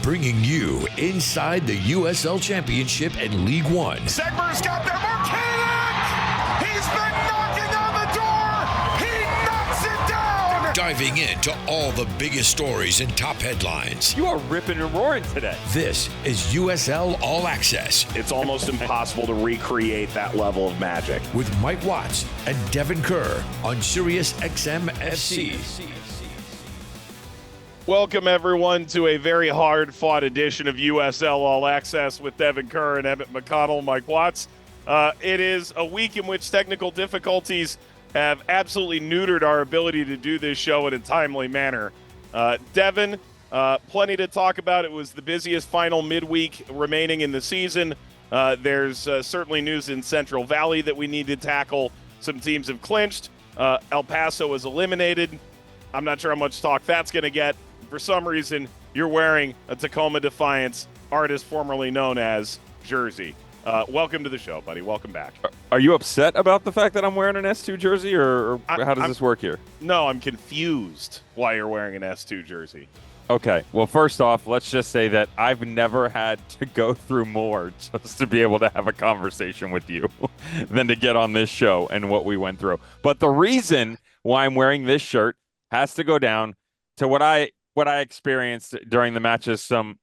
bringing you inside the USL Championship and League One. Segmer's got there, Marquinhos! He's been knocking on the door! He knocks it down! Diving into all the biggest stories and top headlines. You are ripping and roaring today. This is USL All Access. It's almost impossible to recreate that level of magic. With Mike Watts and Devon Kerr on SiriusXM FC. Welcome, everyone, to a very hard-fought edition of USL All Access with Devon Kerr and Emmett McConnell, Mike Watts. It is a week in which technical difficulties have absolutely neutered our ability to do this show in a timely manner. Devon, plenty to talk about. It was the busiest final midweek remaining in the season. There's certainly news in Central Valley that we need to tackle. Some teams have clinched. El Paso is eliminated. I'm not sure how much talk that's going to get. For some reason, you're wearing a Tacoma Defiance, artist formerly known as, jersey. Welcome to the show, buddy. Welcome back. Are you upset about the fact that I'm wearing an S2 jersey, or how does this work here? No, I'm confused why you're wearing an S2 jersey. Okay, well, first off, let's just say that I've never had to go through more just to be able to have a conversation with you than to get on this show and what we went through. But the reason why I'm wearing this shirt has to go down to what I experienced during the matches, some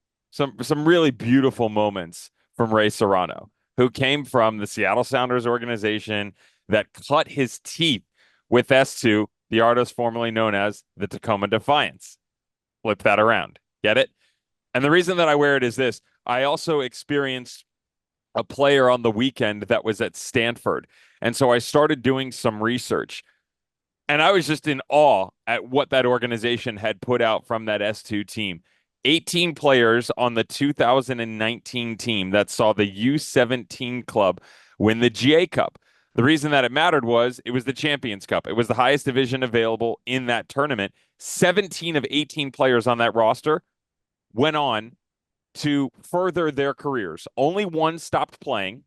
really beautiful moments from Ray Serrano, who came from the Seattle Sounders organization that cut his teeth with S2, the artist formerly known as the Tacoma Defiance. Flip that around. Get it? And the reason that I wear it is this. I also experienced a player on the weekend that was at Stanford. And so I started doing some research. And I was just in awe at what that organization had put out from that S2 team. 18 players on the 2019 team that saw the U17 club win the GA Cup. The reason that it mattered was it was the Champions Cup. It was the highest division available in that tournament. 17 of 18 players on that roster went on to further their careers. Only one stopped playing,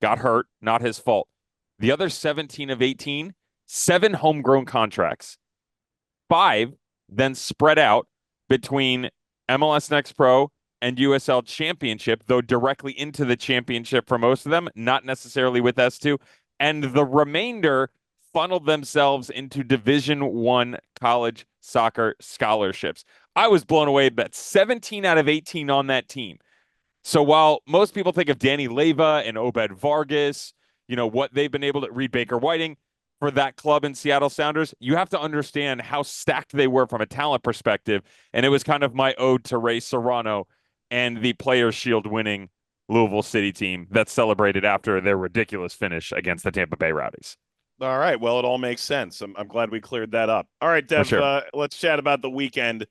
got hurt, not his fault. The other 17 of 18, 7 homegrown contracts. 5 then spread out between MLS Next Pro and USL Championship, though directly into the championship for most of them, not necessarily with S2. And the remainder funneled themselves into Division I college soccer scholarships. I was blown away that 17 out of 18 on that team. So while most people think of Danny Leyva and Obed Vargas, you know, what they've been able to read Baker Whiting for that club in Seattle Sounders, you have to understand how stacked they were from a talent perspective. And it was kind of my ode to Ray Serrano and the Players Shield winning Louisville City team that celebrated after their ridiculous finish against the Tampa Bay Rowdies. All right. Well, it all makes sense. I'm glad we cleared that up. All right, Dev, sure. Let's chat about the weekend.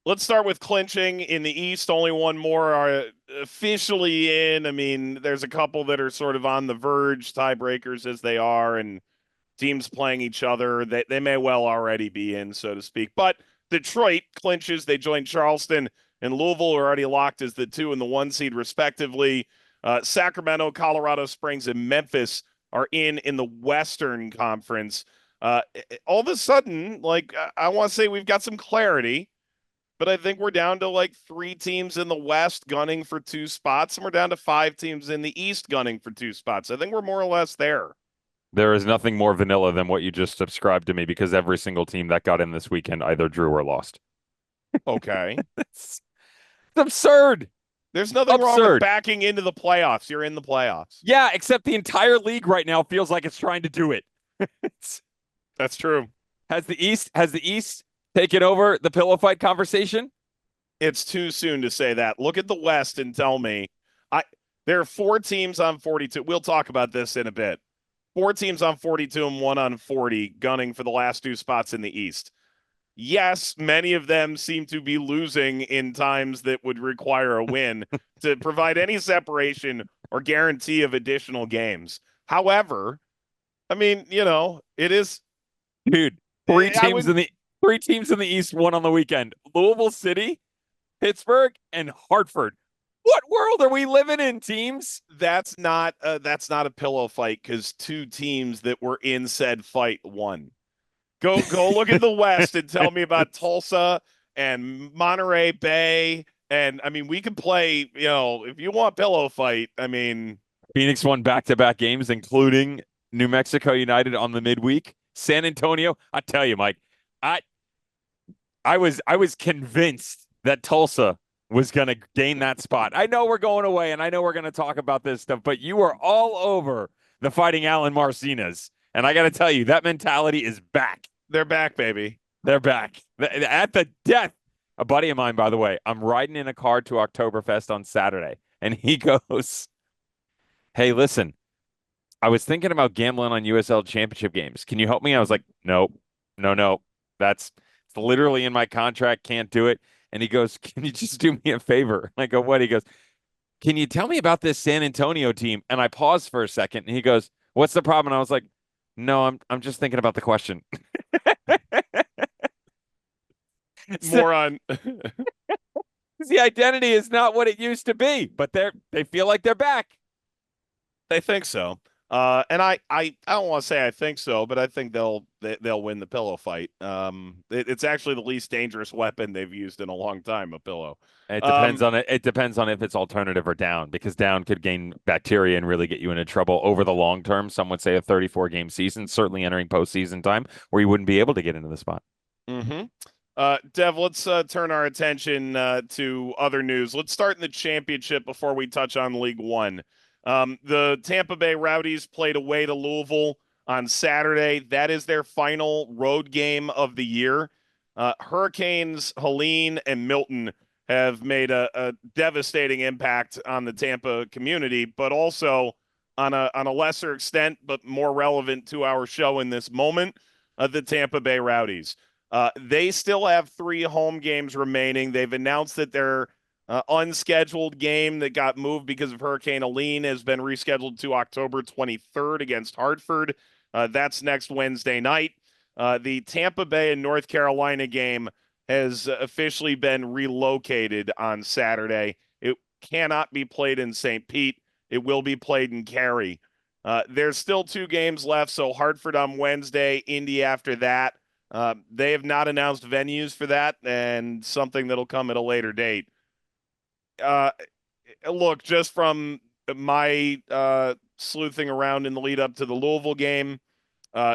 Let's start with clinching in the East. Only one more are officially in. I mean, there's a couple that are sort of on the verge, tiebreakers as they are, and teams playing each other. They may well already be in, so to speak. But Detroit clinches. They join Charleston and Louisville, are already locked as the 2 and the 1 seed, respectively. Sacramento, Colorado Springs, and Memphis are in the Western Conference. All of a sudden, I want to say we've got some clarity. But I think we're down to 3 teams in the West gunning for 2 spots, and we're down to 5 teams in the East gunning for 2 spots. I think we're more or less there. There is nothing more vanilla than what you just subscribed to me, because every single team that got in this weekend either drew or lost. Okay. It's absurd. There's nothing wrong with backing into the playoffs. You're in the playoffs. Yeah, except the entire league right now feels like it's trying to do it. That's true. Has the East taken over the Pillowfight conversation? It's too soon to say that. Look at the West and tell me. There are 4 teams on 42. We'll talk about this in a bit. 4 teams on 42 and 1 on 40 gunning for the last 2 spots in the East. Yes, many of them seem to be losing in times that would require a win to provide any separation or guarantee of additional games. However, I mean, it is. Dude, 3 teams in the East won on the weekend. Louisville City, Pittsburgh, and Hartford. What world are we living in, teams? That's not a pillow fight, because 2 teams that were in said fight won. Go look at the West and tell me about Tulsa and Monterey Bay. And I mean, we could play, if you want Pillowfight, I mean, Phoenix won back-to-back games, including New Mexico United on the midweek. San Antonio, I tell you, Mike, I was convinced that Tulsa was going to gain that spot. I know we're going away, and I know we're going to talk about this stuff, but you were all over the Fighting Alan Marcinas, and I got to tell you, that mentality is back. They're back, baby. They're back. At the death. A buddy of mine, by the way, I'm riding in a car to Oktoberfest on Saturday, and he goes, hey, listen, I was thinking about gambling on USL championship games. Can you help me? I was like, nope, no. It's literally in my contract. Can't do it. And he goes, can you just do me a favor? I go, what? He goes, can you tell me about this San Antonio team? And I paused for a second, and he goes, what's the problem? And I was like, no, I'm just thinking about the question. Moron. The identity is not what it used to be, but they feel like they're back. They think so. And I don't want to say I think so, but I think they'll win the pillow fight. It's actually the least dangerous weapon they've used in a long time, a pillow. It depends on it. It depends on if it's alternative or down, because down could gain bacteria and really get you into trouble over the long term. Some would say a 34-game season, certainly entering postseason time, where you wouldn't be able to get into the spot. Mm-hmm. Dev, let's turn our attention to other news. Let's start in the championship before we touch on League One. The Tampa Bay Rowdies played away to Louisville on Saturday. That is their final road game of the year. Hurricanes Helene and Milton have made a devastating impact on the Tampa community, but also on a lesser extent, but more relevant to our show in this moment, the Tampa Bay Rowdies. They still have 3 home games remaining. They've announced that their unscheduled game that got moved because of Hurricane Helene has been rescheduled to October 23rd against Hartford. That's next Wednesday night. The Tampa Bay and North Carolina game has officially been relocated on Saturday. It cannot be played in St. Pete. It will be played in Cary. There's still 2 games left, so Hartford on Wednesday, Indy after that. They have not announced venues for that, and something that'll come at a later date. Look, just from my sleuthing around in the lead up to the Louisville game,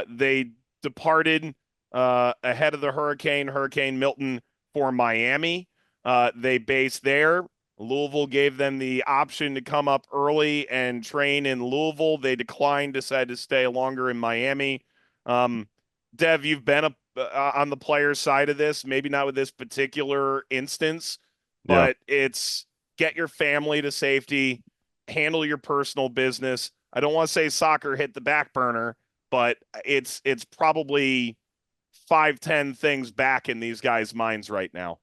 they departed ahead of the Hurricane Milton for Miami. They based there. Louisville gave them the option to come up early and train in Louisville. They declined, decided to stay longer in Miami. Dev, you've been on the player's side of this, maybe not with this particular instance, but it's get your family to safety, handle your personal business. I don't want to say soccer hit the back burner, but it's probably 5-10 things back in these guys' minds right now.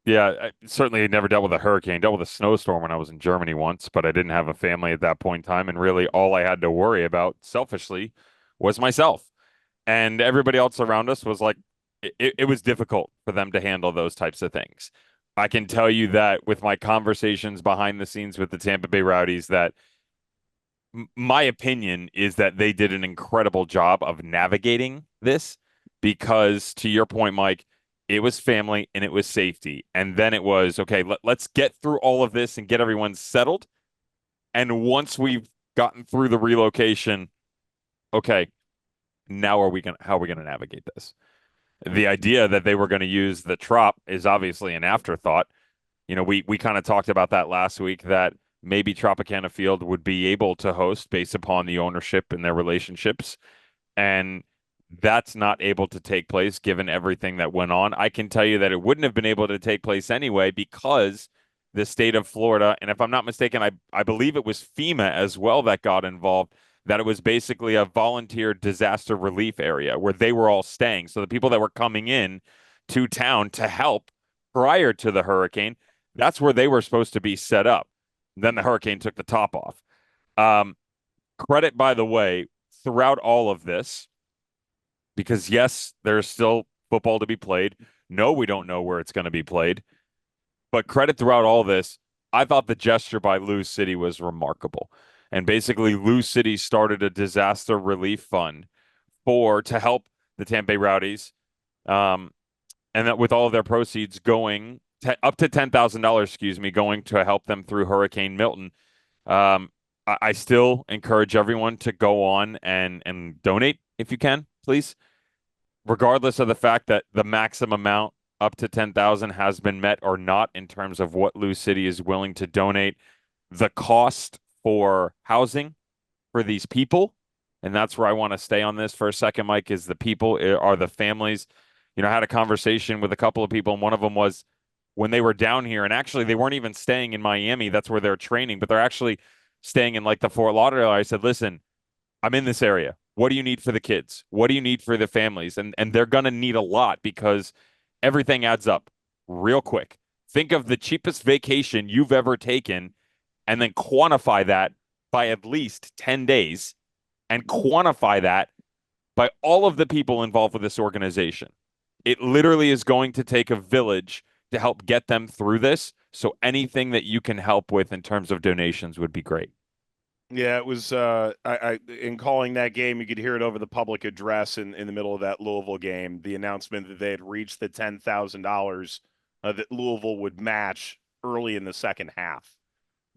Yeah, I certainly never dealt with a hurricane. Dealt with a snowstorm when I was in Germany once, but I didn't have a family at that point in time, and really all I had to worry about selfishly was myself. And everybody else around us was like, it was difficult for them to handle those types of things. I can tell you that with my conversations behind the scenes with the Tampa Bay Rowdies, that my opinion is that they did an incredible job of navigating this, because to your point, Mike, it was family and it was safety. And then it was, okay, let's get through all of this and get everyone settled. And once we've gotten through the relocation, okay, now how are we going to navigate this? The idea that they were going to use the Trop is obviously an afterthought. You know, we kind of talked about that last week, that maybe Tropicana Field would be able to host based upon the ownership and their relationships. And that's not able to take place given everything that went on. I can tell you that it wouldn't have been able to take place anyway, because the state of Florida, and if I'm not mistaken, I believe it was FEMA as well that got involved, that it was basically a volunteer disaster relief area where they were all staying. So the people that were coming in to town to help prior to the hurricane, that's where they were supposed to be set up. Then the hurricane took the top off. Credit, by the way, throughout all of this, because yes, there's still football to be played. No, we don't know where it's going to be played. But credit throughout all this, I thought the gesture by Lou City was remarkable. And basically, Lou City started a disaster relief fund to help the Tampa Bay Rowdies. and that with all of their proceeds going up to $10,000, excuse me, going to help them through Hurricane Milton. I still encourage everyone to go on and donate if you can, please, regardless of the fact that the maximum amount up to 10,000 has been met or not in terms of what Lou City is willing to donate. The cost for housing for these people, and that's where I want to stay on this for a second, Mike, is the people, are the families. I had a conversation with a couple of people, and one of them was when they were down here, and actually they weren't even staying in Miami. That's where they're training, but they're actually staying in like the Fort Lauderdale. I said, listen, I'm in this area. What do you need for the kids? What do you need for the families? And they're going to need a lot because everything adds up real quick. Think of the cheapest vacation you've ever taken and then quantify that by at least 10 days and quantify that by all of the people involved with this organization. It literally is going to take a village to help get them through this. So anything that you can help with in terms of donations would be great. Yeah, it was. I in calling that game, you could hear it over the public address in the middle of that Louisville game. The announcement that they had reached the $10,000 that Louisville would match early in the second half,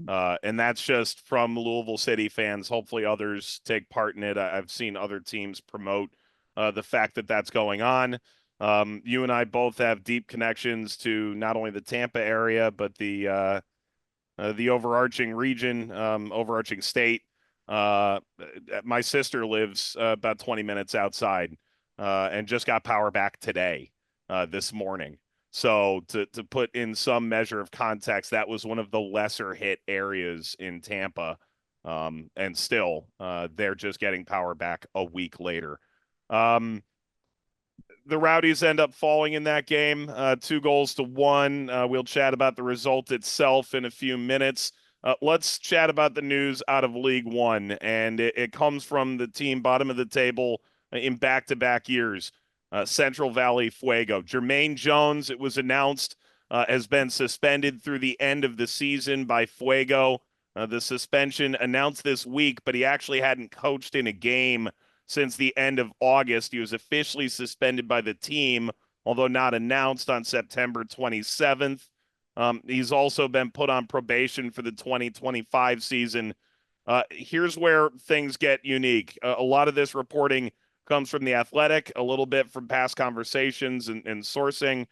and that's just from Louisville City fans. Hopefully, others take part in it. I've seen other teams promote the fact that that's going on. You and I both have deep connections to not only the Tampa area, but the overarching region, overarching state. My sister lives about 20 minutes outside and just got power back today, this morning. So to put in some measure of context, that was one of the lesser hit areas in Tampa. And still, they're just getting power back a week later. The Rowdies end up falling in that game, 2-1. We'll chat about the result itself in a few minutes. Let's chat about the news out of League One, and it comes from the team bottom of the table in back-to-back years, Central Valley Fuego. Germaine Jones, it was announced, has been suspended through the end of the season by Fuego. The suspension announced this week, but he actually hadn't coached in a game since the end of August. He was officially suspended by the team, although not announced, on September 27th. He's also been put on probation for the 2025 season. Here's where things get unique. A lot of this reporting comes from The Athletic, a little bit from past conversations and sourcing.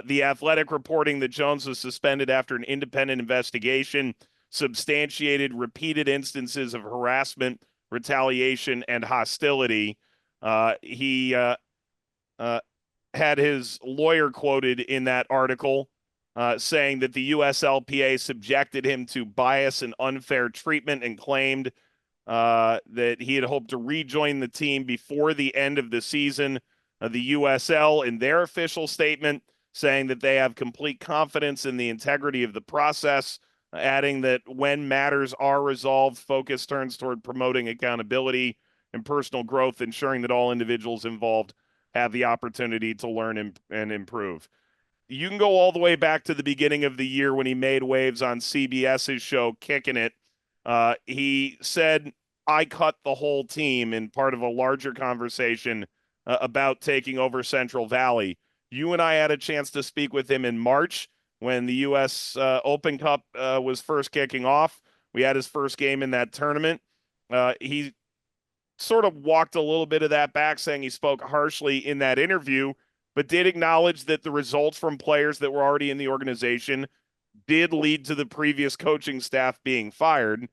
The Athletic reporting that Jones was suspended after an independent investigation substantiated repeated instances of harassment, retaliation, and hostility. He had his lawyer quoted in that article saying that the USLPA subjected him to bias and unfair treatment, and claimed that he had hoped to rejoin the team before the end of the season. The USL, in their official statement, saying that they have complete confidence in the integrity of the process, adding that when matters are resolved, focus turns toward promoting accountability and personal growth, ensuring that all individuals involved have the opportunity to learn and improve. You can go all the way back to the beginning of the year when he made waves on CBS's show, Kicking It. He said, I cut the whole team, in part of a larger conversation about taking over Central Valley. You and I had a chance to speak with him in March when the U.S. Open Cup was first kicking off. We had his first game in that tournament. He sort of walked a little bit of that back, saying he spoke harshly in that interview, but did acknowledge that the results from players that were already in the organization did lead to the previous coaching staff being fired.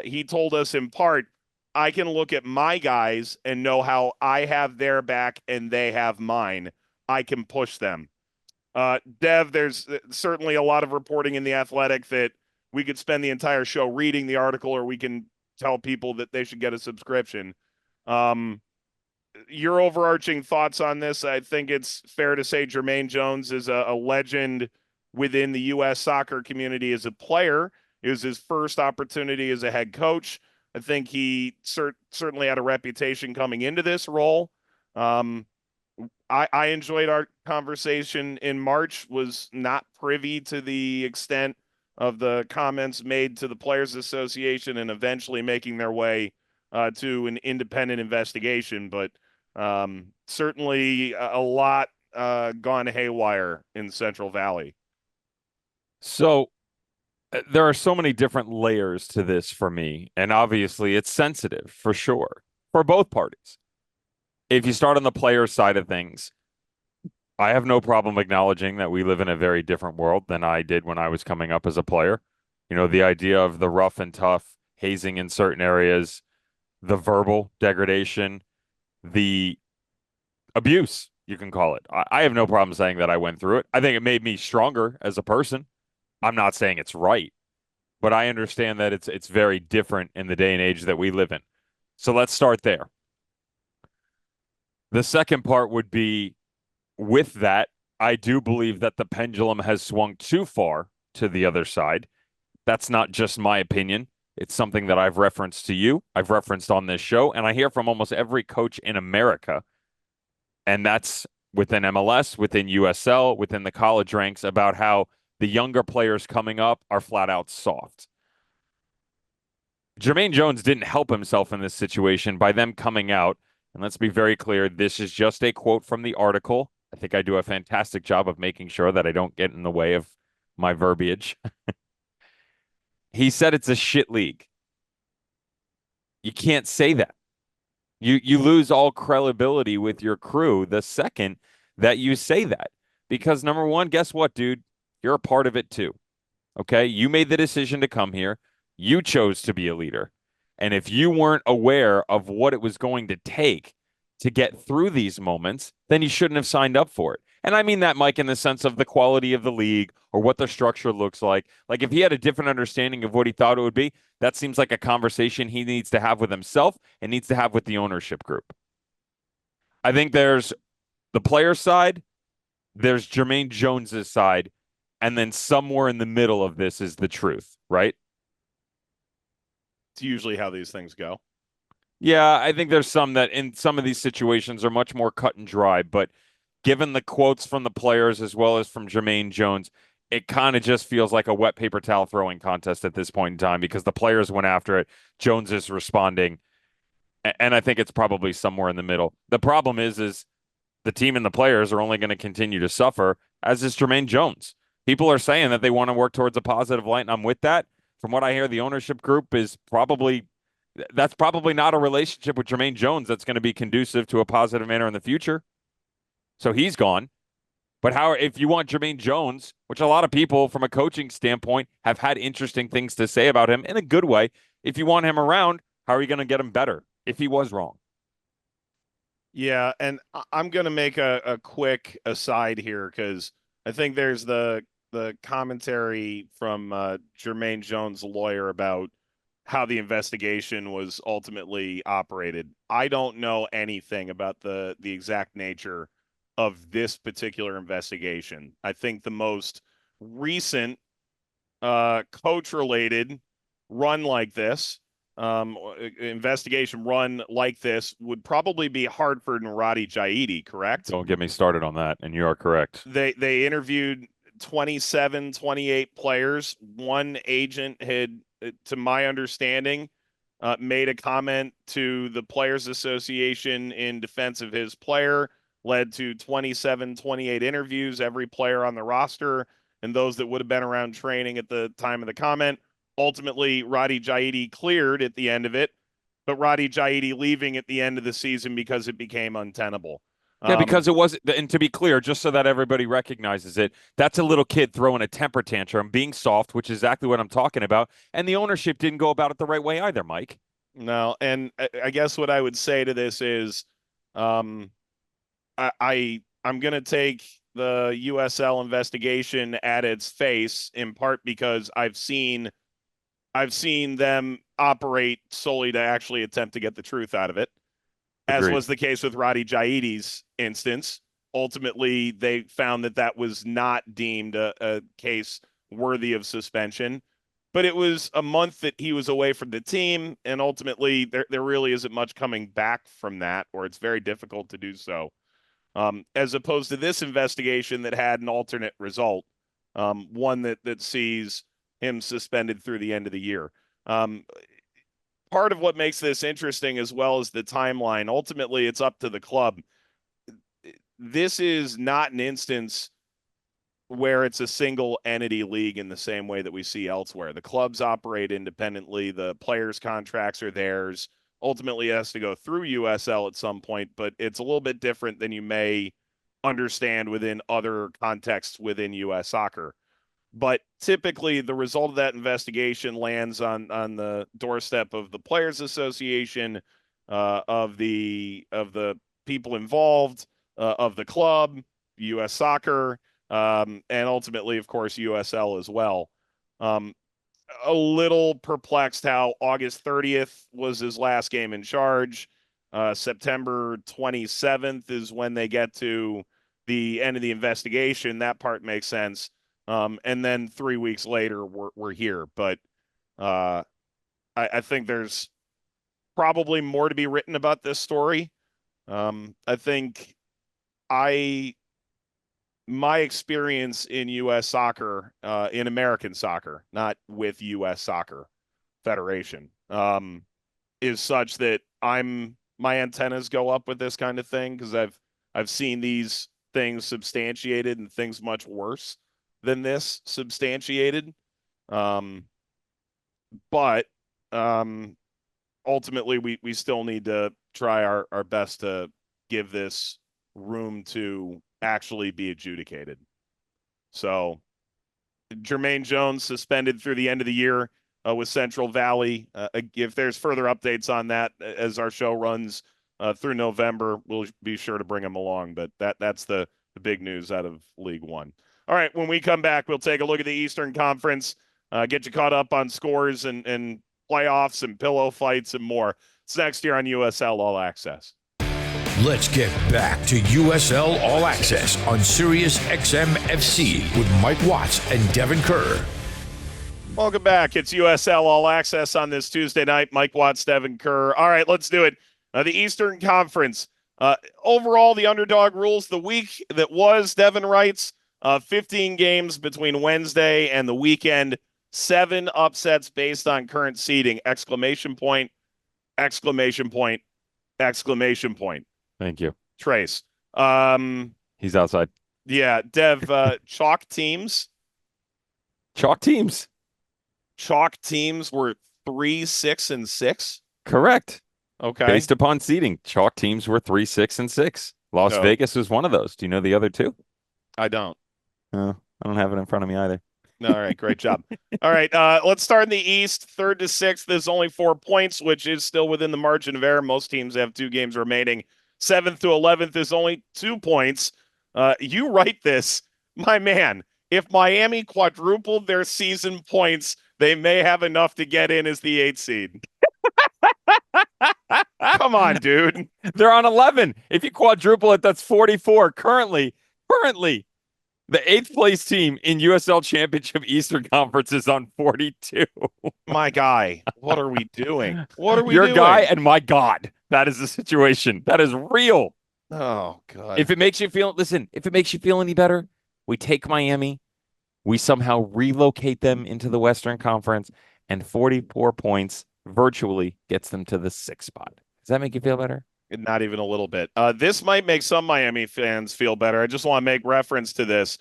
He told us in part, I can look at my guys and know how I have their back and they have mine. I can push them. Dev, there's certainly a lot of reporting in The Athletic that we could spend the entire show reading the article, or we can tell people that they should get a subscription. Your overarching thoughts on this? I think it's fair to say Germaine Jones is a legend within the U.S. soccer community as a player. It was his first opportunity as a head coach. I think he certainly had a reputation coming into this role. I enjoyed our conversation in March, was not privy to the extent of the comments made to the Players Association and eventually making their way to an independent investigation. But certainly a lot gone haywire in Central Valley? So there are so many different layers to this for me, and obviously it's sensitive for sure for both parties. If you start on the player side of things, I have no problem acknowledging that we live in a very different world than I did when I was coming up as a player. You know, the idea of the rough and tough, hazing in certain areas, the verbal degradation, the abuse, you can call it. I have no problem saying that I went through it. I think it made me stronger as a person. I'm not saying it's right, but I understand that it's very different in the day and age that we live in. So let's start there. The second part would be, with that, I do believe that the pendulum has swung too far to the other side. That's not just my opinion. It's something that I've referenced to you, I've referenced on this show, and I hear from almost every coach in America. And that's within MLS, within USL, within the college ranks, about how the younger players coming up are flat out soft. Germaine Jones didn't help himself in this situation by them coming out. And let's be very clear, this is just a quote from the article. I think I do a fantastic job of making sure that I don't get in the way of my verbiage. He said it's a shit league. You can't say that. You lose all credibility with your crew the second that you say that. Because number one, guess what, dude? You're a part of it too. Okay? You made the decision to come here. You chose to be a leader. And if you weren't aware of what it was going to take to get through these moments, then you shouldn't have signed up for it. And I mean that, Mike, in the sense of the quality of the league or what the structure looks like. Like if he had a different understanding of what he thought it would be, that seems like a conversation he needs to have with himself and needs to have with the ownership group. I think there's the player side, there's Germaine Jones's side, and then somewhere in the middle of this is the truth, right? It's usually how these things go. Yeah, I think there's some that in some of these situations are much more cut and dry, but given the quotes from the players as well as from Germaine Jones, it kind of just feels like a wet paper towel throwing contest at this point in time because the players went after it. Jones is responding, and I think it's probably somewhere in the middle. The problem is the team and the players are only going to continue to suffer, as is Germaine Jones. People are saying that they want to work towards a positive light, and I'm with that. From what I hear, the ownership group is that's probably not a relationship with Germaine Jones that's going to be conducive to a positive manner in the future. So he's gone. But how, if you want Germaine Jones, which a lot of people from a coaching standpoint have had interesting things to say about him in a good way, if you want him around, how are you going to get him better if he was wrong? Yeah, and I'm going to make a quick aside here because I think there's the commentary from Germaine Jones' lawyer about how the investigation was ultimately operated. I don't know anything about the exact nature of this particular investigation. I think the most recent coach-related run like this, investigation run like this, would probably be Hartford and Roddy Jaidi, correct? Don't get me started on that, and you are correct. They interviewed 27, 28 players. One agent had, to my understanding, made a comment to the Players Association in defense of his player, led to 27, 28 interviews, every player on the roster, and those that would have been around training at the time of the comment. Ultimately, Roddy Jaidi cleared at the end of it, but Roddy Jaidi leaving at the end of the season because it became untenable. Yeah, because it was, and to be clear, just so that everybody recognizes it, that's a little kid throwing a temper tantrum, being soft, which is exactly what I'm talking about. And the ownership didn't go about it the right way either, Mike. No, and I guess what I would say to this is, I'm going to take the USL investigation at its face, in part because I've seen them operate solely to actually attempt to get the truth out of it. As Agreed. was the case with Roddy Jaidi's instance. Ultimately, they found that was not deemed a case worthy of suspension. But it was a month that he was away from the team, and ultimately there really isn't much coming back from that, or it's very difficult to do so. As opposed to this investigation that had an alternate result, one that sees him suspended through the end of the year. Part of what makes this interesting as well as the timeline. Ultimately, it's up to the club. this is not an instance where it's a single entity league in the same way that we see elsewhere. The clubs operate independently. The players' contracts are theirs. Ultimately, it has to go through USL at some point, but it's a little bit different than you may understand within other contexts within U.S. soccer. But typically, the result of that investigation lands on the doorstep of the Players Association, of the people involved, of the club, U.S. Soccer, and ultimately, of course, USL as well. A little perplexed how August 30th was his last game in charge. September 27th is when they get to the end of the investigation. That part makes sense. And then 3 weeks later, we're here. But I think there's probably more to be written about this story. I think my experience in U.S. soccer, in American soccer, not with U.S. Soccer Federation, is such that my antennas go up with this kind of thing because I've seen these things substantiated and things much worse than this substantiated. But ultimately, we still need to try our best to give this room to actually be adjudicated. So Germaine Jones suspended through the end of the year with Central Valley. If there's further updates on that as our show runs through November, we'll be sure to bring them along. But that's the big news out of League One. All right, when we come back, we'll take a look at the Eastern Conference, get you caught up on scores and playoffs and pillow fights and more. It's next year on USL All Access. Let's get back to USL All Access on SiriusXM FC with Mike Watts and Devon Kerr. Welcome back. It's USL All Access on this Tuesday night. Mike Watts, Devon Kerr. All right, let's do it. The Eastern Conference. Overall, the underdog rules the week that was, Devon writes, 15 games between Wednesday and the weekend, 7 upsets based on current seeding, exclamation point, exclamation point, exclamation point. Thank you. Trace. He's outside. Yeah, Dev, chalk teams. Chalk teams. Chalk teams were 3, 6, and 6. Correct. Okay. Based upon seeding, chalk teams were 3, 6, and 6. Las Vegas was one of those. Do you know the other two? I don't. I don't have it in front of me either. All right, great job. All right, let's start in the East. 3rd to 6th is only 4 points, which is still within the margin of error. Most teams have 2 games remaining. 7th to 11th is only 2 points. You write this, my man. If Miami quadrupled their season points, they may have enough to get in as the 8th seed. Come on, dude. They're on 11. If you quadruple it, that's 44. Currently, the 8th place team in USL Championship Eastern Conference is on 42. My guy, what are we doing? What are we doing? Your guy and my God. That is the situation. That is real. Oh, God. If it makes you feel any better, we take Miami, we somehow relocate them into the Western Conference, and 44 points virtually gets them to the 6th spot. Does that make you feel better? Not even a little bit. This might make some Miami fans feel better. I just want to make reference to this.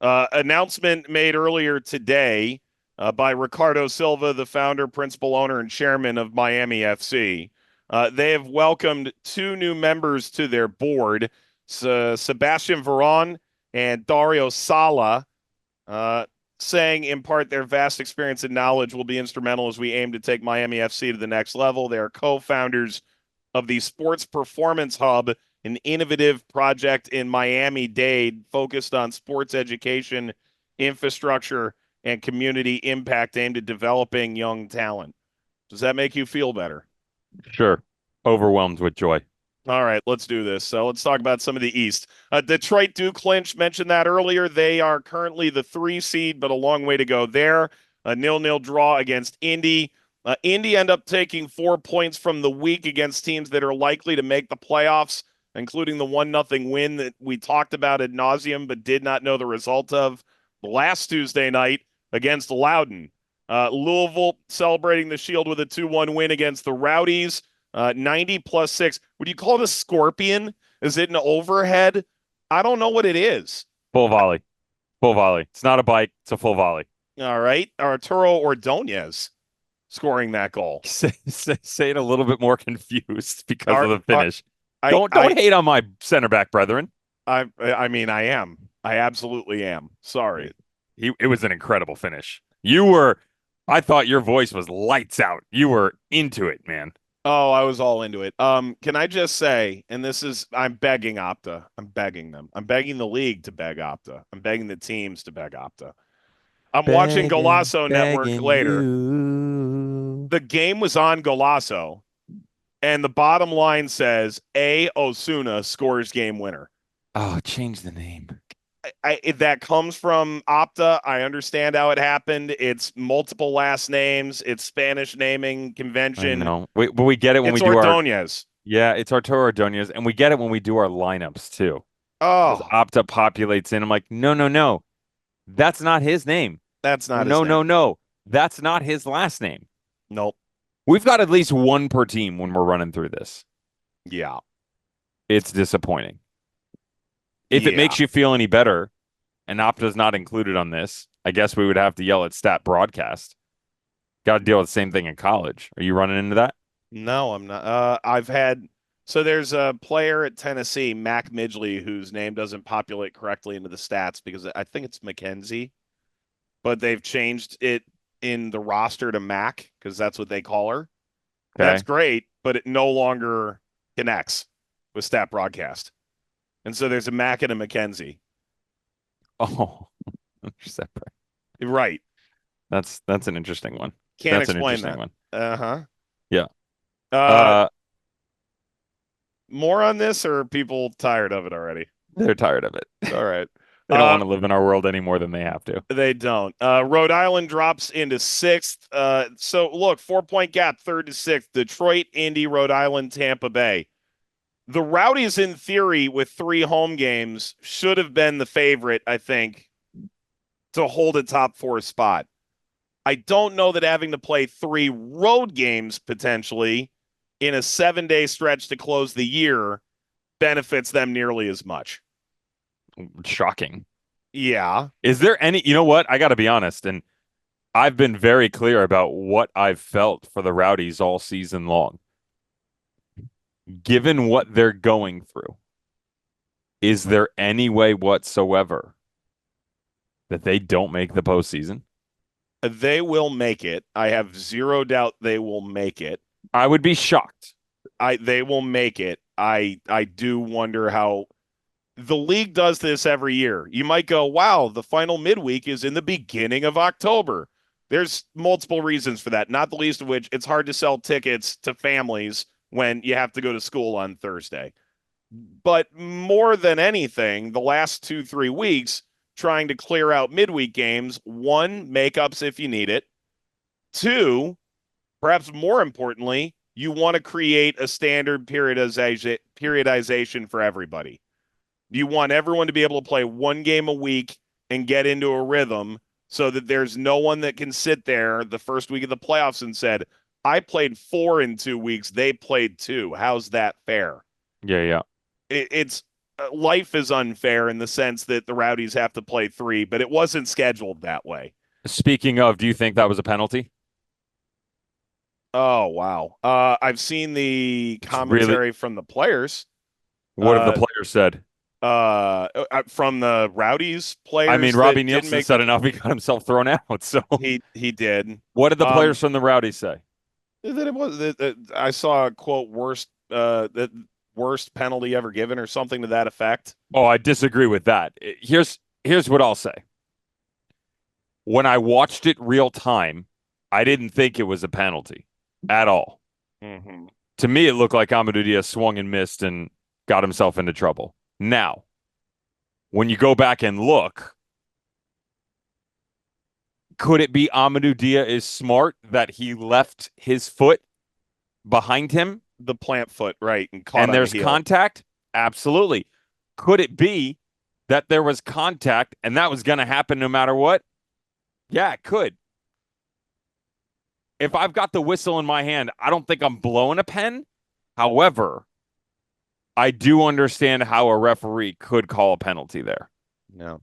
Announcement made earlier today by Ricardo Silva, the founder, principal owner, and chairman of Miami FC. They have welcomed 2 new members to their board, Sebastian Veron and Dario Sala, saying in part their vast experience and knowledge will be instrumental as we aim to take Miami FC to the next level. They are co-founders of the Sports Performance Hub, an innovative project in Miami-Dade focused on sports education, infrastructure, and community impact aimed at developing young talent. Does that make you feel better? Sure. Overwhelmed with joy. All right, let's do this. So let's talk about some of the East. Detroit Duke Lynch mentioned that earlier. They are currently the 3 seed, but a long way to go there. A 0-0 draw against Indy. Indy end up taking 4 points from the week against teams that are likely to make the playoffs, including the 1-0 win that we talked about ad nauseum but did not know the result of last Tuesday night against Loudoun. Louisville celebrating the Shield with a 2-1 win against the Rowdies. 90+6. Would you call it a scorpion? Is it an overhead? I don't know what it is. Full volley. Full volley. It's not a bike. It's a full volley. All right. Arturo Ordonez scoring that goal. Say it a little bit more confused because of the finish. Don't hate on my center back brethren. I mean, I am. I absolutely am. Sorry. It was an incredible finish. I thought your voice was lights out. You were into it, man. Oh, I was all into it. Can I just say, and I'm begging Opta. I'm begging them. I'm begging the league to beg Opta. I'm begging the teams to beg Opta. I'm watching Golasso Network later. The game was on Golasso, and the bottom line says, A. Osuna scores game winner. Oh, change the name. That comes from Opta. I understand how it happened. It's multiple last names. It's Spanish naming convention. No, but we get it when we do Ordonez. It's Arturo Ordonez, and we get it when we do our lineups too. Oh, Opta populates in. I'm like, no, that's not his name. That's not. No, that's not his last name. Nope. We've got at least one per team when we're running through this. Yeah, it's disappointing. If it makes you feel any better, and Opta's not included on this, I guess we would have to yell at Stat Broadcast. Got to deal with the same thing in college. Are you running into that? No, I'm not. So there's a player at Tennessee, Mac Midgley, whose name doesn't populate correctly into the stats because I think it's McKenzie, but they've changed it in the roster to Mac because that's what they call her. Okay. That's great, but it no longer connects with Stat Broadcast. And so there's a Mac and a McKenzie. Oh, separate. Right. That's an interesting one. Can't explain that. One. Yeah. More on this, or are people tired of it already? They're tired of it. All right. They don't want to live in our world any more than they have to. They don't. Rhode Island drops into 6th. So look, 4-point gap, 3rd to 6th. Detroit, Indy, Rhode Island, Tampa Bay. The Rowdies, in theory, with 3 home games, should have been the favorite, I think, to hold a top 4 spot. I don't know that having to play 3 road games, potentially, in a 7-day stretch to close the year benefits them nearly as much. Shocking. Yeah. Is there any, you know what? I got to be honest, and I've been very clear about what I've felt for the Rowdies all season long. Given what they're going through, is there any way whatsoever that they don't make the postseason? They will make it. I have zero doubt they will make it. I would be shocked. They will make it. I do wonder how the league does this every year. You might go, wow, the final midweek is in the beginning of October. There's multiple reasons for that, not the least of which it's hard to sell tickets to families when you have to go to school on Thursday. But more than anything, the last 2-3 weeks, trying to clear out midweek games, 1, makeups if you need it. 2, perhaps more importantly, you want to create a standard periodization for everybody. You want everyone to be able to play 1 game a week and get into a rhythm so that there's no one that can sit there the first week of the playoffs and said, I played 4 in 2 weeks. They played 2. How's that fair? Yeah. It's life is unfair in the sense that the Rowdies have to play 3, but it wasn't scheduled that way. Speaking of, do you think that was a penalty? Oh, wow. I've seen the commentary from the players. What have the players said? From the Rowdies players. I mean, Robbie Nielsen said enough. He got himself thrown out. So he did. What did the players from the Rowdies say? That it was. I saw a quote worst penalty ever given or something to that effect. Oh, I disagree with that. Here's what I'll say. When I watched it real time, I didn't think it was a penalty at all. Mm-hmm. To me, it looked like Amadou Diaz swung and missed and got himself into trouble. Now, when you go back and look, could it be Amadou Diaz is smart that he left his foot behind him? The plant foot, right. And there's contact? Absolutely. Could it be that there was contact and that was going to happen no matter what? Yeah, it could. If I've got the whistle in my hand, I don't think I'm blowing a pen. However, I do understand how a referee could call a penalty there. No.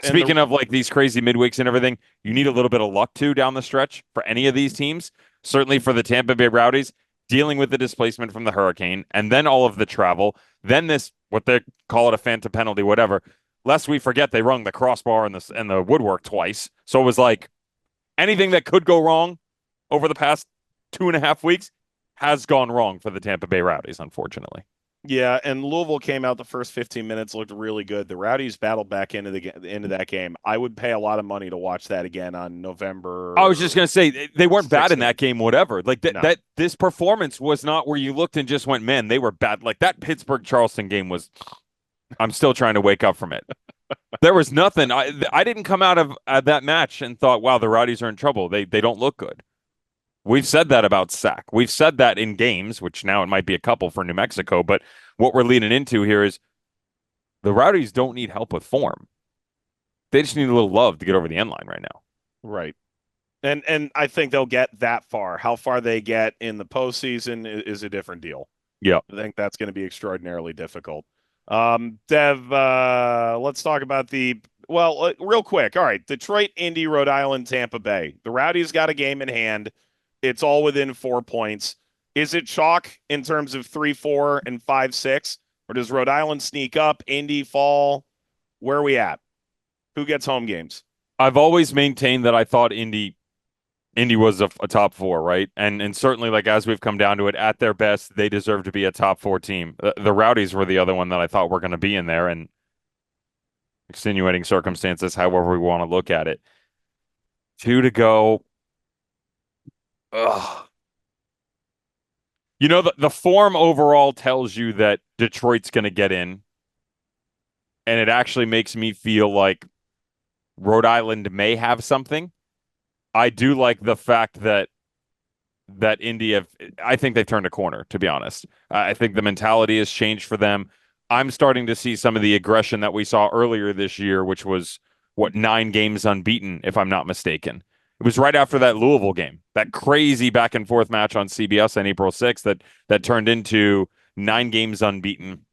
Speaking of like these crazy midweeks and everything, you need a little bit of luck too down the stretch for any of these teams. Certainly for the Tampa Bay Rowdies, dealing with the displacement from the hurricane and then all of the travel, then this, what they call it, a phantom penalty, whatever. Lest we forget, they rung the crossbar and the woodwork twice. So it was like anything that could go wrong over the past 2.5 weeks has gone wrong for the Tampa Bay Rowdies, unfortunately. Yeah, and Louisville came out the first 15 minutes, looked really good. The Rowdies battled back into that game. I would pay a lot of money to watch that again on November. I was just going to say, they weren't bad in that game, whatever. Like that this performance was not where you looked and just went, man, they were bad. Like that Pittsburgh-Charleston game was, I'm still trying to wake up from it. There was nothing. I didn't come out of that match and thought, wow, the Rowdies are in trouble. They don't look good. We've said that about SAC. We've said that in games, which now it might be a couple for New Mexico, but what we're leading into here is the Rowdies don't need help with form. They just need a little love to get over the end line right now. Right. And I think they'll get that far. How far they get in the postseason is a different deal. Yeah. I think that's going to be extraordinarily difficult. Dev, let's talk about real quick. All right. Detroit, Indy, Rhode Island, Tampa Bay. The Rowdies got a game in hand. It's all within 4 points. Is it chalk in terms of 3-4 and 5-6? Or does Rhode Island sneak up, Indy fall? Where are we at? Who gets home games? I've always maintained that I thought Indy was a top 4, right? And certainly, like, as we've come down to it, at their best, they deserve to be a top 4 team. The Rowdies were the other one that I thought were going to be in there, and extenuating circumstances, however we want to look at it. 2 to go. Ugh. You know, the form overall tells you that Detroit's going to get in, and it actually makes me feel like Rhode Island may have something. I do like the fact that Indy I think they've turned a corner, to be honest. I think the mentality has changed for them. I'm starting to see some of the aggression that we saw earlier this year, which was, 9 games unbeaten, if I'm not mistaken. It was right after that Louisville game, that crazy back and forth match on CBS on April 6th that turned into 9 games unbeaten,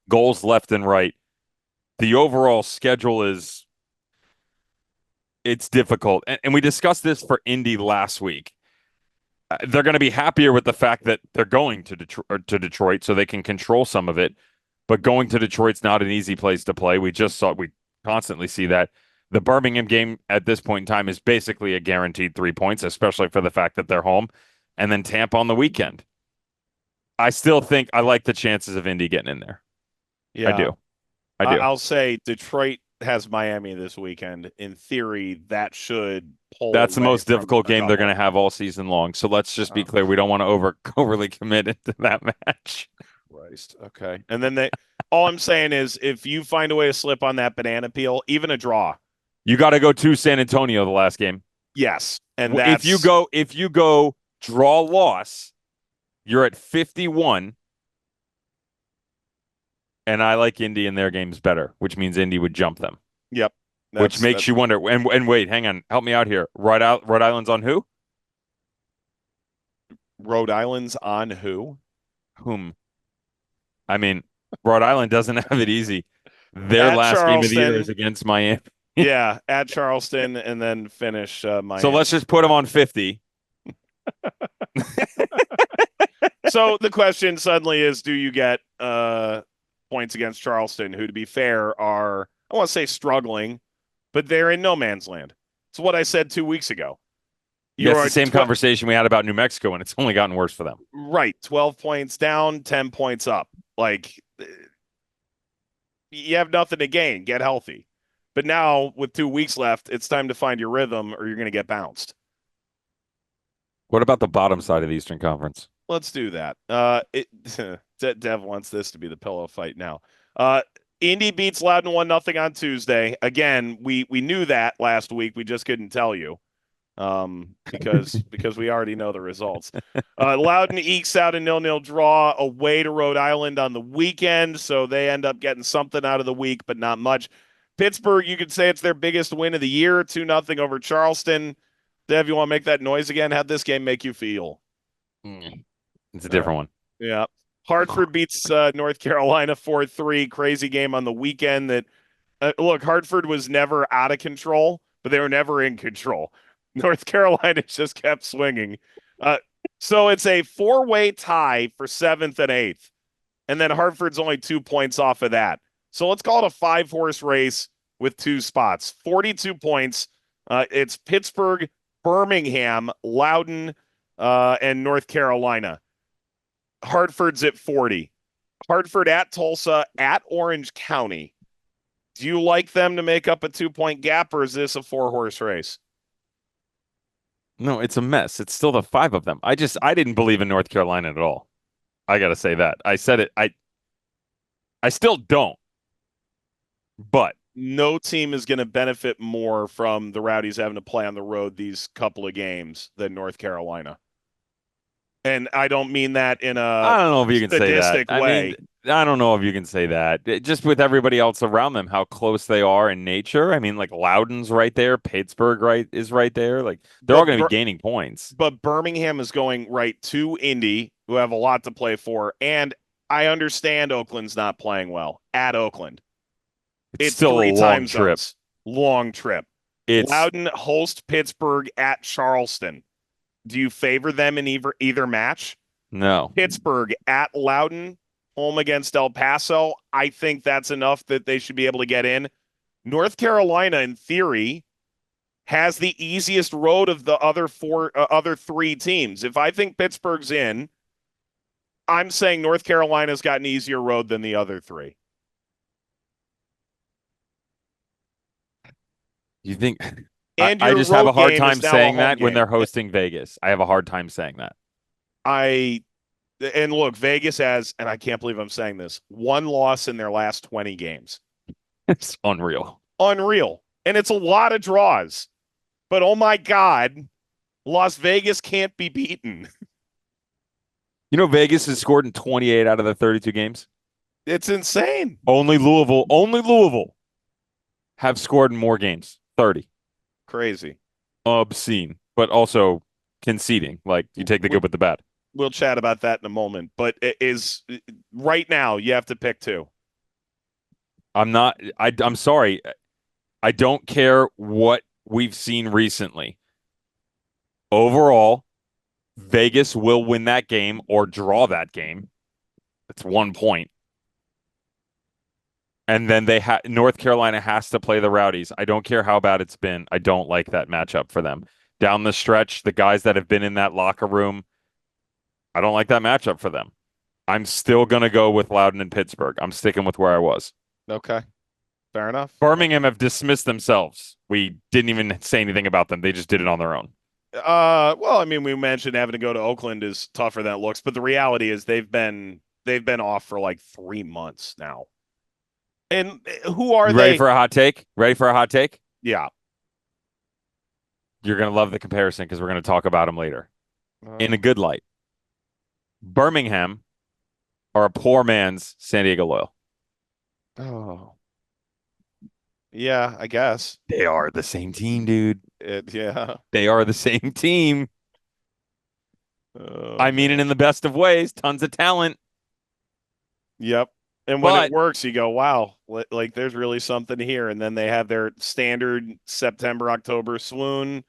goals left and right. The overall schedule it's difficult. And we discussed this for Indy last week. They're going to be happier with the fact that they're going to Detroit so they can control some of it. But going to Detroit's not an easy place to play. We constantly see that. The Birmingham game at this point in time is basically a guaranteed 3 points, especially for the fact that they're home. And then Tampa on the weekend. I still think I like the chances of Indy getting in there. Yeah, I do. I'll say Detroit has Miami this weekend. In theory, that should pull. That's the most difficult game they're going to have all season long. So let's just be clear. We don't want to overly commit into that match. Christ. Okay. And then all I'm saying is if you find a way to slip on that banana peel, even a draw. You got to go to San Antonio the last game. Yes. And if you go draw loss, you're at 51. And I like Indy in their games better, which means Indy would jump them. Yep. Which makes you wonder. And wait, hang on. Help me out here. Rhode Island's on who? Rhode Island's on who? Whom? I mean, Rhode Island doesn't have it easy. Their last game of the year is against Miami. Yeah, at Charleston, and then finish Miami. So let's just put them on 50. So the question suddenly is, do you get points against Charleston, who, to be fair, are, I want to say struggling, but they're in no man's land. It's what I said 2 weeks ago. It's the same conversation we had about New Mexico, and it's only gotten worse for them. Right. 12 points down, 10 points up. Like, you have nothing to gain. Get healthy. But now, with 2 weeks left, it's time to find your rhythm or you're going to get bounced. What about the bottom side of the Eastern Conference? Let's do that. Dev wants this to be the pillow fight now. Indy beats Loudoun 1-0 on Tuesday. Again, we knew that last week. We just couldn't tell you because we already know the results. Loudoun ekes out a 0-0 draw away to Rhode Island on the weekend, so they end up getting something out of the week, but not much. Pittsburgh, you could say it's their biggest win of the year, 2-0 over Charleston. Dev, you want to make that noise again? How'd this game make you feel? It's a different one. Yeah. Hartford beats North Carolina 4-3. Crazy game on the weekend that, look, Hartford was never out of control, but they were never in control. North Carolina just kept swinging. So it's a 4-way tie for 7th and 8th. And then Hartford's only 2 points off of that. So let's call it a 5-horse race with 2 spots. 42 points. It's Pittsburgh, Birmingham, Loudoun, and North Carolina. Hartford's at 40. Hartford at Tulsa, at Orange County. Do you like them to make up a 2-point gap, or is this a 4-horse race? No, it's a mess. It's still the 5 of them. I didn't believe in North Carolina at all. I got to say that. I said it. I still don't. But no team is going to benefit more from the Rowdies having to play on the road these couple of games than North Carolina. And I don't mean that in a I don't know if you can say that. way. I don't know if you can say that. Just with everybody else around them, how close they are in nature. I mean, like Loudoun's right there, Pittsburgh is right there. Like they're all going to be gaining points. But Birmingham is going right to Indy, who have a lot to play for. And I understand Oakland's not playing well at Oakland. It's still 3 a long trip. Long trip. Loudoun hosts Pittsburgh at Charleston. Do you favor them in either match? No. Pittsburgh at Loudoun, home against El Paso. I think that's enough that they should be able to get in. North Carolina, in theory, has the easiest road of the other 3 teams. If I think Pittsburgh's in, I'm saying North Carolina's got an easier road than the other 3. You think? And I just have a hard time saying that game. When they're hosting Vegas. I have a hard time saying that. And look, Vegas has, and I can't believe I'm saying this, 1 loss in their last 20 games. It's unreal. Unreal. And it's a lot of draws. But oh my God, Las Vegas can't be beaten. You know, Vegas has scored in 28 out of the 32 games. It's insane. Only Louisville have scored in more games. 30. Crazy. Obscene, but also conceding. Like, you take the good with the bad. We'll chat about that in a moment. But it is right now, you have to pick 2. I'm sorry. I don't care what we've seen recently. Overall, Vegas will win that game or draw that game. It's 1 point. And then North Carolina has to play the Rowdies. I don't care how bad it's been. I don't like that matchup for them. Down the stretch, the guys that have been in that locker room, I don't like that matchup for them. I'm still going to go with Loudoun and Pittsburgh. I'm sticking with where I was. Okay. Fair enough. Birmingham have dismissed themselves. We didn't even say anything about them. They just did it on their own. Well, I mean, we mentioned having to go to Oakland is tougher than it looks, but the reality is they've been off for like 3 months now. And who are they? Ready for a hot take? Yeah. You're going to love the comparison because we're going to talk about them later. In a good light. Birmingham are a poor man's San Diego Loyal. Oh. Yeah, I guess. They are the same team, dude. Yeah. They are the same team. I mean it in the best of ways. Tons of talent. Yep. And when it works, you go, wow, like there's really something here. And then they have their standard September, October swoon.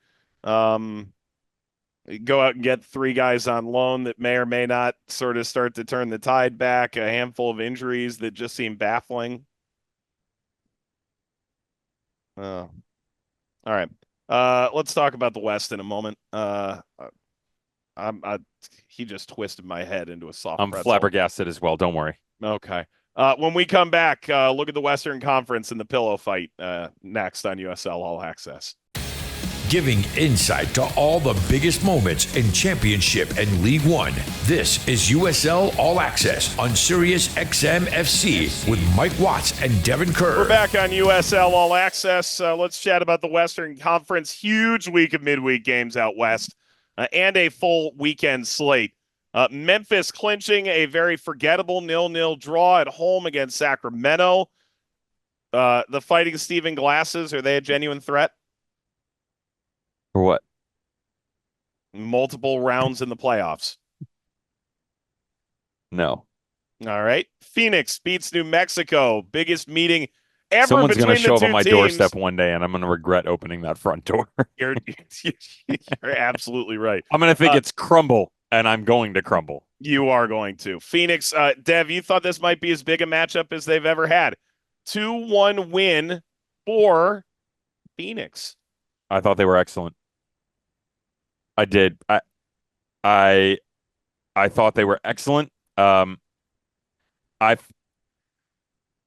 Go out and get 3 guys on loan that may or may not sort of start to turn the tide back. A handful of injuries that just seem baffling. All right. Let's talk about the West in a moment. He just twisted my head into a soft I'm pretzel. flabbergasted as well. Don't worry. Okay. When we come back, look at the Western Conference and the pillow fight next on USL All Access. Giving insight to all the biggest moments in Championship and League One. This is USL All Access on SiriusXM FC with Mike Watts and Devon Kerr. We're back on USL All Access. Let's chat about the Western Conference. Huge week of midweek games out west and a full weekend slate. Memphis clinching a very forgettable 0-0 draw at home against Sacramento. The Fighting Stephen Glasses, are they a genuine threat? For what? Multiple rounds in the playoffs. No. All right. Phoenix beats New Mexico. Biggest meeting ever Someone's between going to show the up two on my teams. doorstep one day, and I'm going to regret opening that front door. You're absolutely right. I'm going to think it's crumble, and I'm going to crumble. You are going to. Phoenix, Dev, you thought this might be as big a matchup as they've ever had. 2-1 win for Phoenix. I thought they were excellent. I did. I thought they were excellent.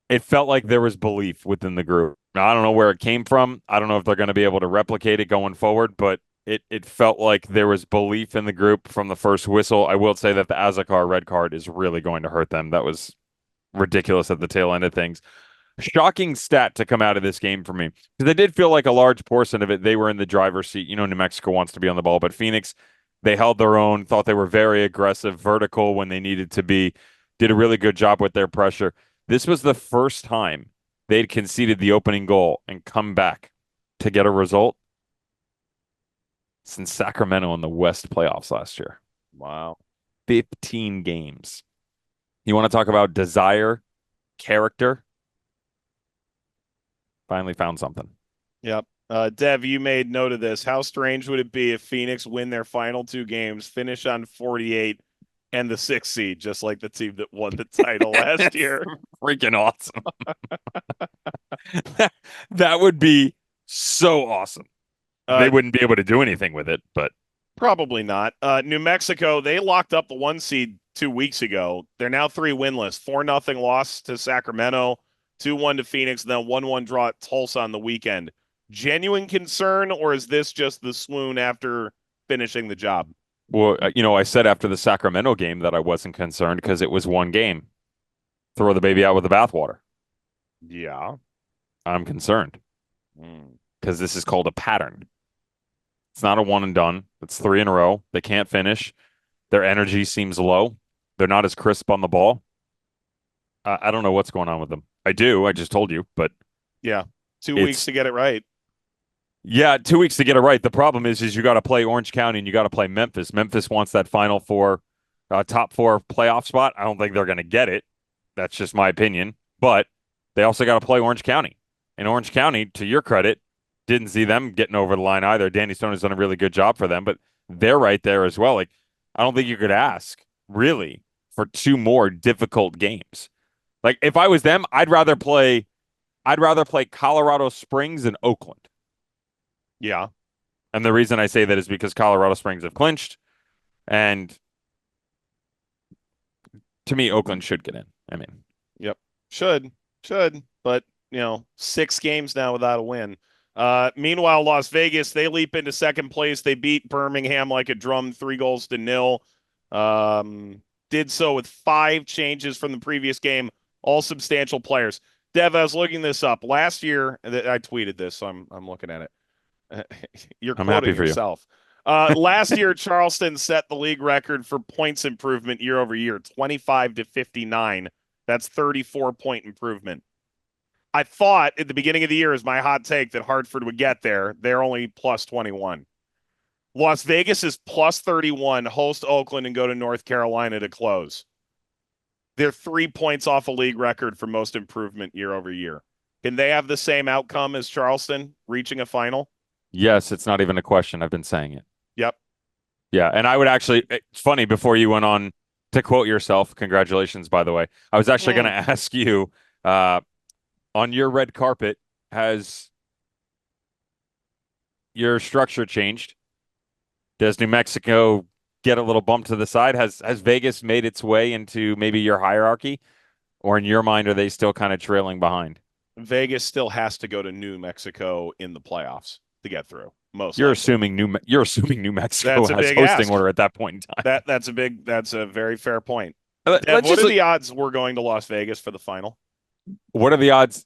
It felt like there was belief within the group. Now, I don't know where it came from. I don't know if they're going to be able to replicate it going forward, but it felt like there was belief in the group from the first whistle. I will say that the Azakar red card is really going to hurt them. That was ridiculous at the tail end of things. Shocking stat to come out of this game for me, because I did feel like a large portion of it, they were in the driver's seat. You know, New Mexico wants to be on the ball, but Phoenix, they held their own, thought they were very aggressive, vertical when they needed to be, did a really good job with their pressure. This was the first time they'd conceded the opening goal and come back to get a result since Sacramento in the West playoffs last year. Wow. 15 games. You want to talk about desire, character? Finally found something. Yep. Dev, you made note of this. How strange would it be if Phoenix win their final 2 games, finish on 48, and the 6th seed, just like the team that won the title last year? Freaking awesome. That would be so awesome. They wouldn't be able to do anything with it, but probably not. New Mexico, they locked up the 1 seed 2 weeks ago. They're now 3 winless. 4-0 loss to Sacramento, 2-1 to Phoenix, and then 1-1 draw at Tulsa on the weekend. Genuine concern, or is this just the swoon after finishing the job? Well, I said after the Sacramento game that I wasn't concerned because it was 1 game. Throw the baby out with the bathwater. Yeah. I'm concerned because this is called a pattern. It's not a one and done. It's 3 in a row. They can't finish. Their energy seems low. They're not as crisp on the ball. I don't know what's going on with them. I do. I just told you, but yeah, 2 weeks to get it right. Yeah, 2 weeks to get it right. The problem is you got to play Orange County and you got to play Memphis. Memphis wants that Final Four, top 4 playoff spot. I don't think they're going to get it. That's just my opinion. But they also got to play Orange County. And Orange County, to your credit, didn't see them getting over the line either. Danny Stone has done a really good job for them, but they're right there as well. Like, I don't think you could ask, really, for 2 more difficult games. Like, if I was them, I'd rather play Colorado Springs and Oakland. Yeah. And the reason I say that is because Colorado Springs have clinched. And to me, Oakland should get in. I mean, yep. Should. But, 6 games now without a win. Meanwhile, Las Vegas, they leap into second place. They beat Birmingham like a drum, 3-0. Did so with 5 changes from the previous game, all substantial players. Dev, I was looking this up. Last year, I tweeted this, so I'm looking at it. You're quoting yourself. Last year, Charleston set the league record for points improvement year over year, 25 to 59. That's 34-point improvement. I thought at the beginning of the year, is my hot take, that Hartford would get there. They're only plus 21. Las Vegas is plus 31, host Oakland, and go to North Carolina to close. They're 3 points off a league record for most improvement year over year. Can they have the same outcome as Charleston, reaching a final? Yes, it's not even a question. I've been saying it. Yep. Yeah, and I would actually, it's funny, before you went on to quote yourself, congratulations, by the way, I was actually going to ask you, on your red carpet, has your structure changed? Does New Mexico get a little bump to the side? Has Vegas made its way into maybe your hierarchy? Or in your mind, are they still kind of trailing behind? Vegas still has to go to New Mexico in the playoffs to get through. You're assuming New Mexico has hosting ask. order at that point in time. That's a very fair point. What are the odds we're going to Las Vegas for the final? What are the odds?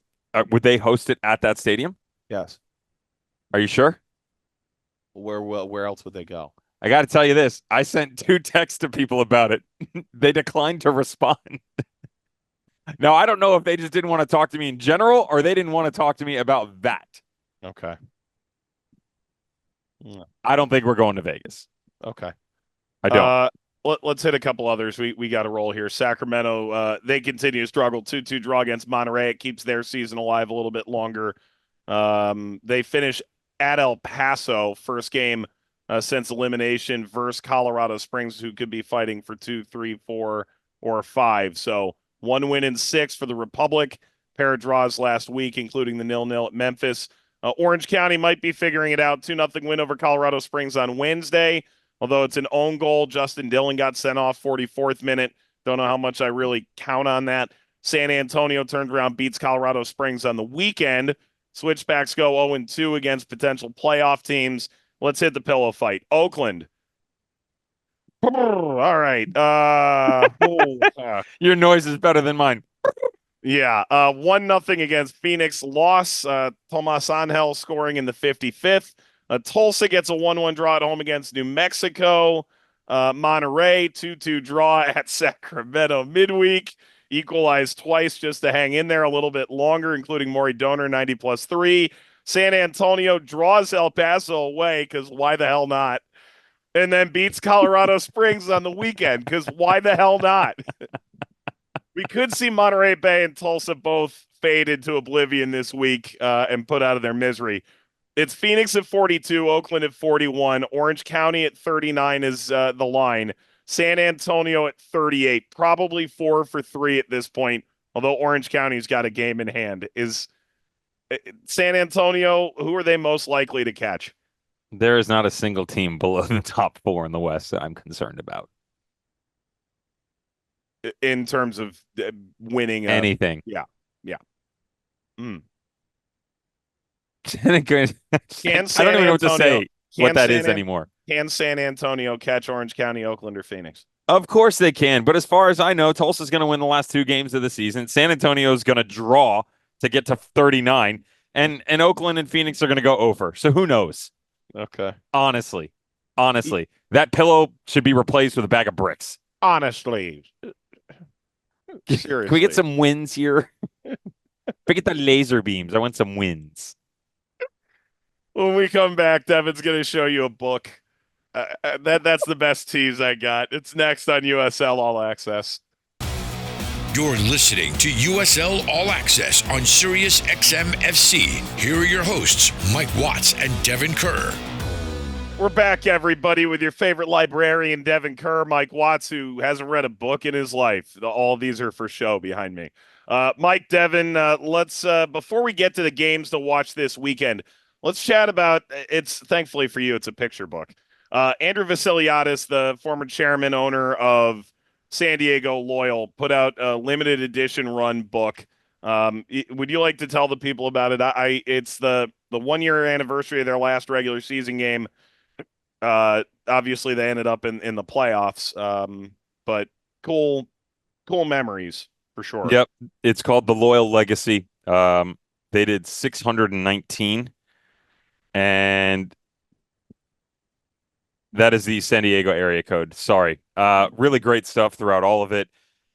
Would they host it at that stadium? Yes. Are you sure? Where else would they go? I got to tell you this. I sent 2 texts to people about it. They declined to respond. Now, I don't know if they just didn't want to talk to me in general or they didn't want to talk to me about that. Okay. I don't think we're going to Vegas. Okay. I don't. let's hit a couple others. We got to roll here. Sacramento, they continue to struggle. 2-2 draw against Monterey. It keeps their season alive a little bit longer. They finish at El Paso, first game since elimination versus Colorado Springs, who could be fighting for 2, 3, 4, or 5. So 1 win in 6 for the Republic. Pair of draws last week, including the 0-0 at Memphis. Orange County might be figuring it out. 2-0 win over Colorado Springs on Wednesday. Although it's an own goal, Justin Dillon got sent off 44th minute. Don't know how much I really count on that. San Antonio turned around, beats Colorado Springs on the weekend. Switchbacks go 0-2 against potential playoff teams. Let's hit the pillow fight. Oakland. All right. Your noise is better than mine. Yeah. 1-0 against Phoenix. Loss. Tomas Angel scoring in the 55th. Tulsa gets a 1-1 draw at home against New Mexico. Monterey, 2-2 draw at Sacramento midweek. Equalized twice just to hang in there a little bit longer, including Maury Donor, 90+3. San Antonio draws El Paso away, because why the hell not? And then beats Colorado Springs on the weekend, because why the hell not? We could see Monterey Bay and Tulsa both fade into oblivion this week and put out of their misery. It's Phoenix at 42, Oakland at 41, Orange County at 39 is the line, San Antonio at 38, probably 4 for 3 at this point, although Orange County's got a game in hand. Is San Antonio, who are they most likely to catch? There is not a single team below the top 4 in the West that I'm concerned about. In terms of winning anything. Yeah. Mm. I don't even know what to say what that is anymore. Can San Antonio catch Orange County, Oakland, or Phoenix? Of course they can, but as far as I know, Tulsa's going to win the last 2 games of the season. San Antonio's going to draw to get to 39, and Oakland and Phoenix are going to go over. So who knows? Okay. Honestly, that pillow should be replaced with a bag of bricks. Honestly. Seriously. Can we get some wins here? Forget the laser beams. I want some wins. When we come back, Devin's going to show you a book. That's the best tease I got. It's next on USL All Access. You're listening to USL All Access on SiriusXM FC. Here are your hosts, Mike Watts and Devon Kerr. We're back, everybody, with your favorite librarian, Devon Kerr, Mike Watts, who hasn't read a book in his life. All of these are for show behind me. Mike, Devon, let's before we get to the games to watch this weekend, let's chat about thankfully for you, it's a picture book. Andrew Vasiliadis, the former chairman, owner of San Diego Loyal, put out a limited edition run book. Would you like to tell the people about it? It's the 1-year anniversary of their last regular season game. Obviously they ended up in the playoffs. But cool memories for sure. Yep. It's called The Loyal Legacy. They did 619, and that is the San Diego area code. Sorry. Really great stuff throughout all of it.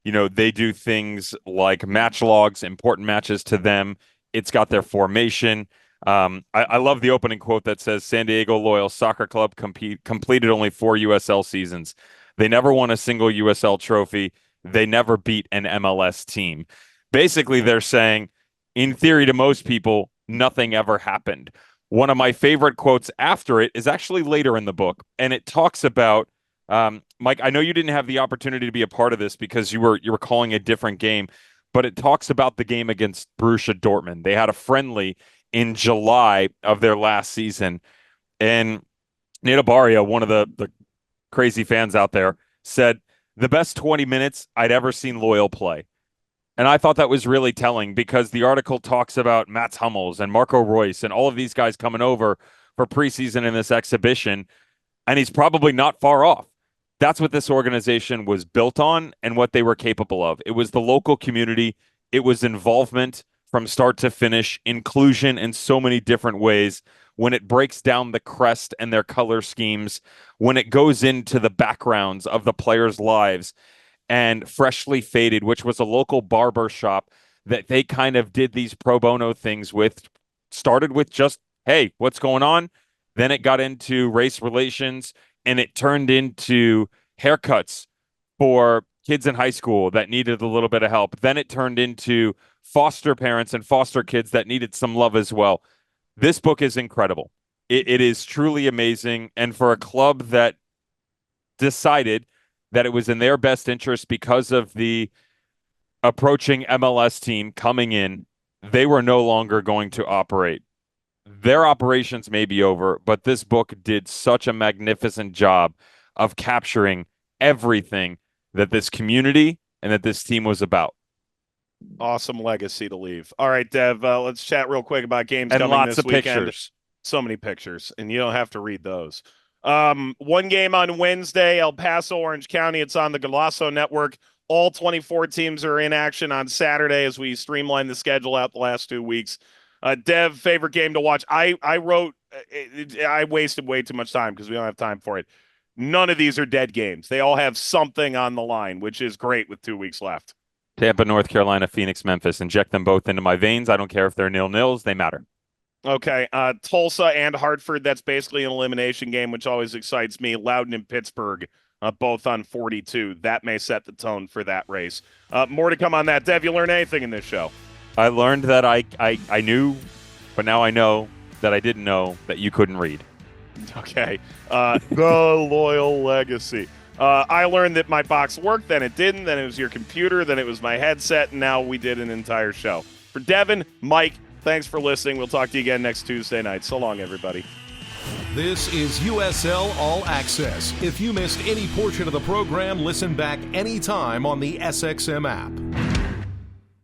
You know, they do things like match logs, important matches to them. It's got their formation. I love the opening quote that says San Diego Loyal Soccer Club completed only 4 USL seasons. They never won a single USL trophy. They never beat an MLS team. Basically, they're saying, in theory, to most people, nothing ever happened. One of my favorite quotes after it is actually later in the book, and it talks about, Mike, I know you didn't have the opportunity to be a part of this because you were calling a different game, but it talks about the game against Borussia Dortmund. They had a friendly in July of their last season, and Nita Barria, one of the crazy fans out there, said, the best 20 minutes I'd ever seen Loyal play. And I thought that was really telling because the article talks about Mats Hummels and Marco Reus and all of these guys coming over for preseason in this exhibition, and he's probably not far off. That's what this organization was built on and what they were capable of. It was the local community. It was involvement from start to finish, inclusion in so many different ways. When it breaks down the crest and their color schemes, when it goes into the backgrounds of the players' lives, and Freshly Faded, which was a local barber shop that they kind of did these pro bono things with, started with just, hey, what's going on? Then it got into race relations, and it turned into, haircuts for kids in high school that needed a little bit of help. Then it turned into foster parents and foster kids that needed some love as well. This book is incredible. It is truly amazing. And for a club that decided that it was in their best interest because of the approaching MLS team coming in, they were no longer going to operate. Their operations may be over, but this book did such a magnificent job of capturing everything that this community and that this team was about. Awesome legacy to leave. All right, Dev, let's chat real quick about games And coming lots this of weekend. pictures. So many pictures, and you don't have to read those. One game on Wednesday, El Paso, Orange County. It's on the Golazo Network. All 24 teams are in action on Saturday as we streamline the schedule out the last 2 weeks. Dev, favorite game to watch? I wasted way too much time because we don't have time for it. None of these are dead games. They all have something on the line, which is great with 2 weeks left. Tampa, North Carolina, Phoenix, Memphis. Inject them both into my veins. I don't care if they're 0-0s. They matter. Okay. Tulsa and Hartford. That's basically an elimination game, which always excites me. Loudoun and Pittsburgh, both on 42. That may set the tone for that race. More to come on that. Dev, you learn anything in this show? I learned that I knew, but now I know that I didn't know that you couldn't read. Okay. The loyal legacy. I learned that my box worked, then it didn't, then it was your computer, then it was my headset, and now we did an entire show. For Devin, Mike, thanks for listening. We'll talk to you again next Tuesday night. So long, everybody. This is USL All Access. If you missed any portion of the program, listen back anytime on the SXM app.